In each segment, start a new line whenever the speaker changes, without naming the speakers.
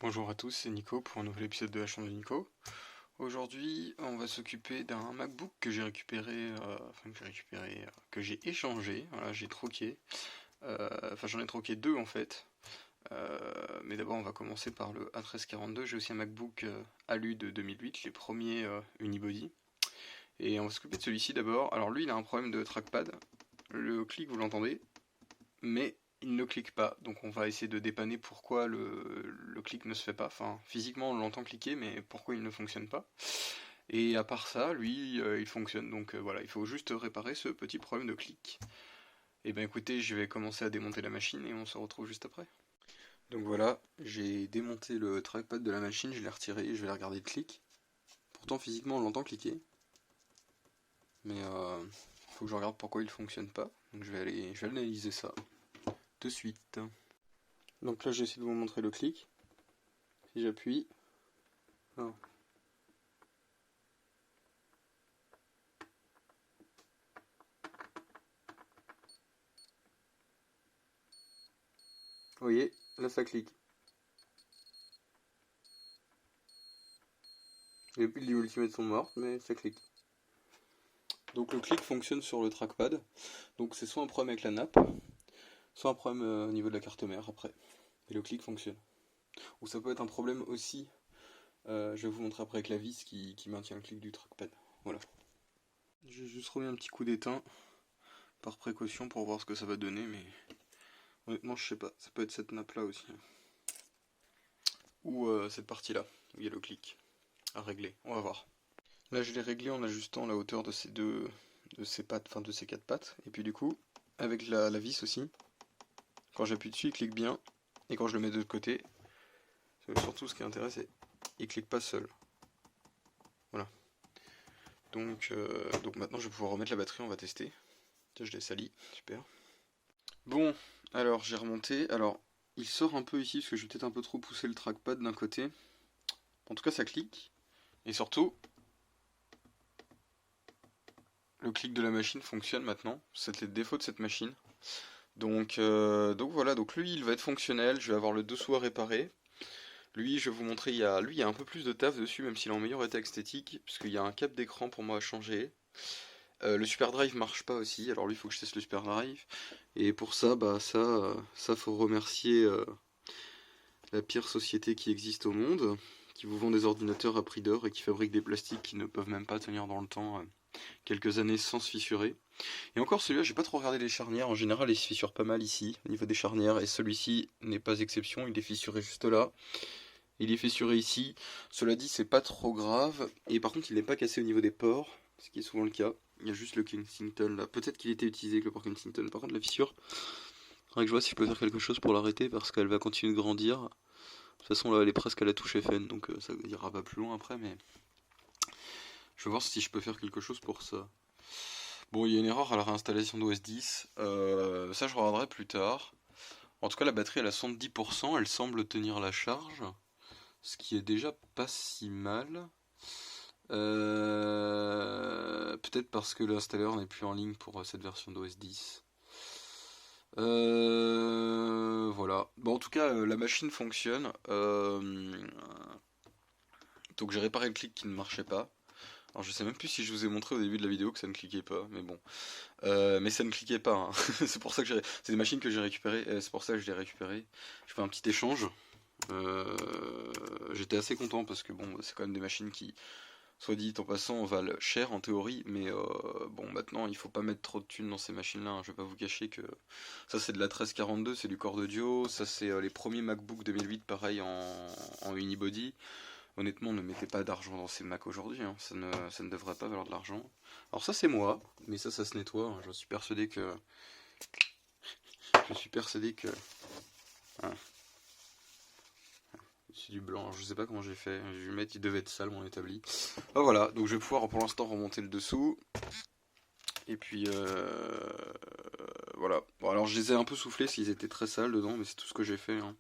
Bonjour à tous, c'est Nico pour un nouvel épisode de la chambre de Nico. Aujourd'hui, on va s'occuper d'un MacBook que j'ai récupéré, que j'ai échangé, voilà, j'ai troqué. Enfin, j'en ai troqué deux en fait. Mais d'abord, on va commencer par le A1342. J'ai aussi un MacBook Alu de 2008, les premiers Unibody. Et on va s'occuper de celui-ci d'abord. Alors lui, il a un problème de trackpad. Le clic, vous l'entendez, mais il ne clique pas. Donc on va essayer de dépanner pourquoi le clic ne se fait pas. Enfin, physiquement on l'entend cliquer, mais pourquoi il ne fonctionne pas. Et à part ça, lui, il fonctionne. Donc voilà, il faut juste réparer ce petit problème de clic. Et bien écoutez, je vais commencer à démonter la machine et on se retrouve juste après. Donc voilà, j'ai démonté le trackpad de la machine, je l'ai retiré, je vais regarder le clic. Pourtant physiquement on l'entend cliquer. Mais faut que je regarde pourquoi il ne fonctionne pas. Donc je vais analyser ça de suite. Donc là j'essaie de vous montrer le clic. Si j'appuie. Oh. Vous voyez, là ça clique. Les piles du multimètre sont mortes, mais ça clique. Donc le clic fonctionne sur le trackpad. Donc c'est soit un problème avec la nappe, soit un problème au niveau de la carte mère après. Et le clic fonctionne. Ou ça peut être un problème aussi, je vais vous montrer après avec la vis qui maintient le clic du trackpad. Voilà. J'ai juste remis un petit coup d'étain par précaution pour voir ce que ça va donner, mais honnêtement je sais pas. Ça peut être cette nappe là aussi. Ou cette partie là, où il y a le clic à régler. On va voir. Là je l'ai réglé en ajustant la hauteur de ces pattes, enfin de ces quatre pattes. Et puis du coup, avec la vis aussi, quand j'appuie dessus, il clique bien. Et quand je le mets de l'autre côté, surtout ce qui intéresse, c'est il clique pas seul. Voilà. Donc maintenant je vais pouvoir remettre la batterie, on va tester. Tiens, je l'ai sali, super. Bon, alors j'ai remonté. Alors, il sort un peu ici parce que j'ai peut-être un peu trop poussé le trackpad d'un côté. En tout cas, ça clique. Et surtout, le clic de la machine fonctionne maintenant. C'était le défaut de cette machine. Donc voilà, donc lui il va être fonctionnel, je vais avoir le dessous à réparer. Lui, je vais vous montrer, il y a un peu plus de taf dessus, même s'il est en meilleur état esthétique, puisqu'il y a un câble d'écran pour moi à changer. Le Super Drive marche pas aussi, alors lui il faut que je teste le Super Drive. Et pour ça, ça faut remercier la pire société qui existe au monde, qui vous vend des ordinateurs à prix d'or et qui fabrique des plastiques qui ne peuvent même pas tenir dans le temps quelques années sans se fissurer. Et encore celui-là, j'ai pas trop regardé les charnières. En général, il se fissure pas mal ici, au niveau des charnières. Et celui-ci n'est pas exception. Il est fissuré juste là. Il est fissuré ici. Cela dit, c'est pas trop grave. Et par contre, il n'est pas cassé au niveau des ports, ce qui est souvent le cas. Il y a juste le Kensington là. Peut-être qu'il était utilisé avec le port Kensington. Par contre, la fissure, faudrait que je vois si je peux faire quelque chose pour l'arrêter parce qu'elle va continuer de grandir. De toute façon, là, elle est presque à la touche FN, donc ça ira pas plus loin après. Mais je vais voir si je peux faire quelque chose pour ça. Bon, il y a une erreur à la réinstallation d'OS 10. Ça, je regarderai plus tard. En tout cas, la batterie elle a 70%, elle semble tenir la charge, ce qui est déjà pas si mal. Peut-être parce que l'installeur n'est plus en ligne pour cette version d'OS 10. Voilà. Bon, en tout cas, la machine fonctionne. Donc j'ai réparé le clic qui ne marchait pas. Alors je sais même plus si je vous ai montré au début de la vidéo que ça ne cliquait pas, mais bon. Mais ça ne cliquait pas, hein. C'est pour ça que c'est des machines que j'ai récupérées, c'est pour ça que je les ai récupérées. Je fais un petit échange. J'étais assez content parce que bon, c'est quand même des machines qui, soit dit en passant, valent cher en théorie, mais bon, maintenant il faut pas mettre trop de thunes dans ces machines-là, hein. Je vais pas vous cacher que ça c'est de la 1342, c'est du Core Audio, ça c'est les premiers MacBook 2008 pareil en unibody. Honnêtement, ne mettez pas d'argent dans ces Mac aujourd'hui, hein. Ça ne devrait pas valoir de l'argent. Alors ça c'est moi, mais ça se nettoie, hein. Je suis persuadé que ah, c'est du blanc. Alors, je sais pas comment j'ai fait. Je vais mettre, il devait être sale mon établi. Ah, voilà, donc je vais pouvoir pour l'instant remonter le dessous. Et puis voilà. Bon alors je les ai un peu soufflés s'ils étaient très sales dedans, mais c'est tout ce que j'ai fait, hein.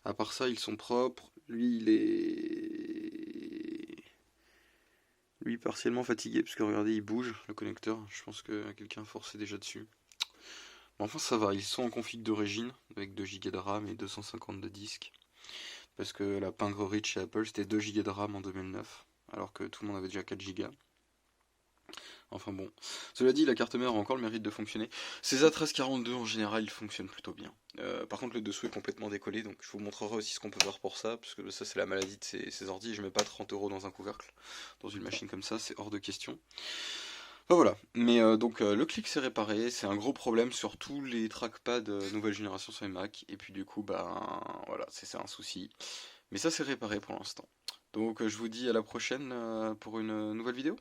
À part ça, ils sont propres. Lui partiellement fatigué parce que regardez, il bouge le connecteur. Je pense que quelqu'un a forcé déjà dessus. Bon, enfin ça va, ils sont en config d'origine avec 2 Go de RAM et 250 de disque. parce que la pingrerie de chez Apple c'était 2 Go de RAM en 2009, alors que tout le monde avait déjà 4 Go. Enfin bon. Cela dit, la carte mère a encore le mérite de fonctionner. Ces A1342 en général, ils fonctionnent plutôt bien. Par contre, le dessous est complètement décollé, donc je vous montrerai aussi ce qu'on peut faire pour ça, parce que ça, c'est la maladie de ces ordi. Je mets pas 30 € dans un couvercle, dans une machine comme ça, c'est hors de question. Enfin, voilà. Mais donc, le clic s'est réparé. C'est un gros problème sur tous les trackpads nouvelle génération sur les Mac. Et puis, du coup, ben voilà, c'est un souci. Mais ça, c'est réparé pour l'instant. Donc, je vous dis à la prochaine pour une nouvelle vidéo.